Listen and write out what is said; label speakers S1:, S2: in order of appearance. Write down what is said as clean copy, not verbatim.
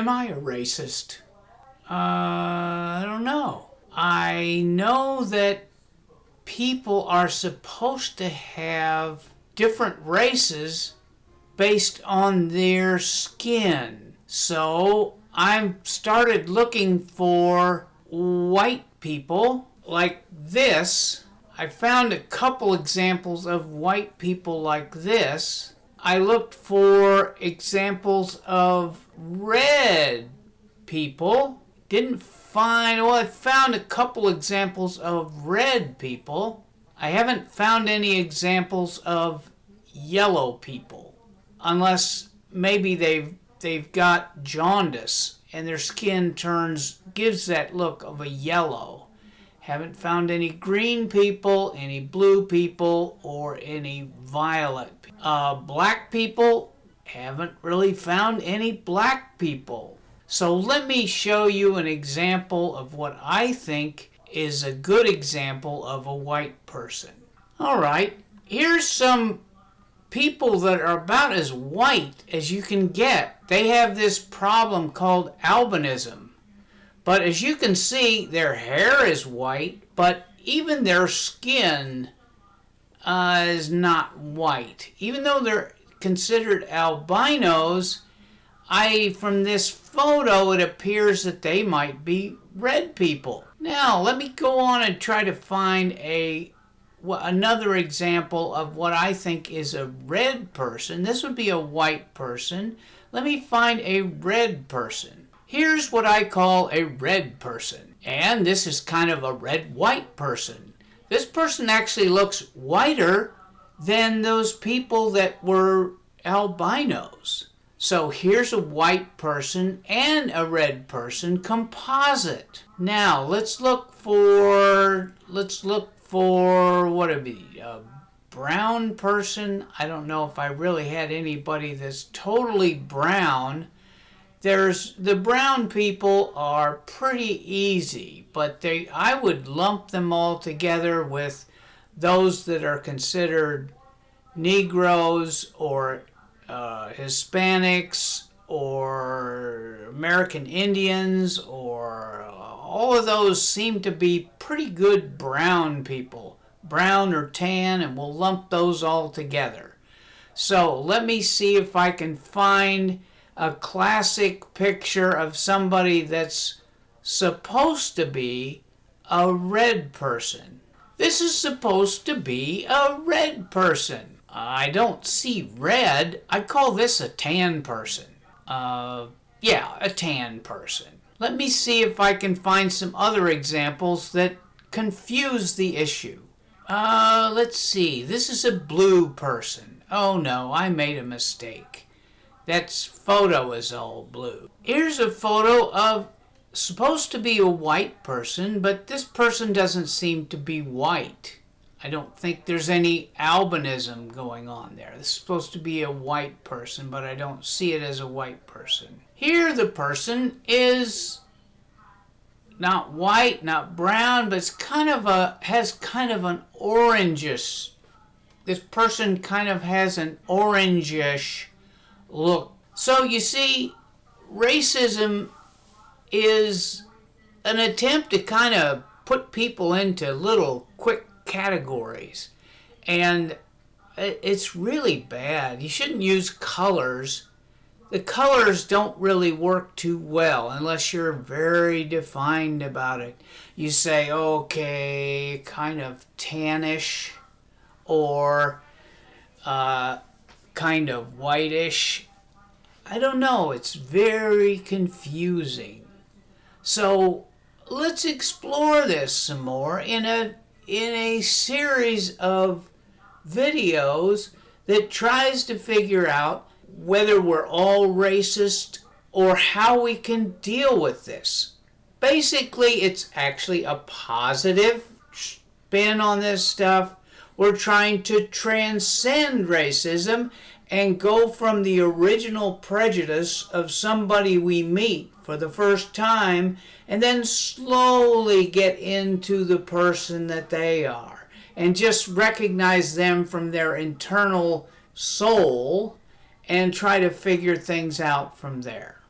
S1: Am I a racist? I don't know. I know that people are supposed to have different races based on their skin. So I started looking for white people like this. I found a couple examples of white people like this. I looked for examples of red people. Didn't find, well, I found a couple examples of red people. I haven't found any examples of yellow people, unless maybe they've got jaundice and their skin gives that look of a yellow. Haven't found any green people, any blue people, or any violet. Black people, haven't really found any black people. So let me show you an example of what I think is a good example of a white person. Alright, here's some people that are about as white as you can get. They have this problem called albinism. But as you can see, their hair is white, but even their skin is not white. Even though they're considered albinos, from this photo, it appears that they might be red people. Now, let me go on and try to find another example of what I think is a red person. This would be a white person. Let me find a red person. Here's what I call a red person. And this is kind of a red-white person. This person actually looks whiter than those people that were albinos. So here's a white person and a red person composite. Now let's look for what would be a brown person. I don't know if I really had anybody that's totally brown. The brown people are pretty easy, but I would lump them all together with those that are considered Negroes or Hispanics or American Indians, or all of those seem to be pretty good brown people, brown or tan, and we'll lump those all together. So let me see if I can find a classic picture of somebody that's supposed to be a red person. This is supposed to be a red person. I don't see red. I call this a tan person. Yeah, a tan person. Let me see if I can find some other examples that confuse the issue. Let's see. This is a blue person. Oh no, I made a mistake. That photo is all blue. Here's a photo of supposed to be a white person, but this person doesn't seem to be white. I don't think there's any albinism going on there. This is supposed to be a white person, but I don't see it as a white person. Here the person is not white, not brown, but has kind of an orangish. This person kind of has an orangish look. So you see, racism is an attempt to kind of put people into little quick categories, and it's really bad. You shouldn't use colors. The colors don't really work too well unless you're very defined about it. You say, okay, kind of tannish, or kind of whitish. I don't know. It's very confusing. So let's explore this some more in a series of videos that tries to figure out whether we're all racist or how we can deal with this. Basically, it's actually a positive spin on this stuff. We're trying to transcend racism and go from the original prejudice of somebody we meet for the first time and then slowly get into the person that they are and just recognize them from their internal soul and try to figure things out from there.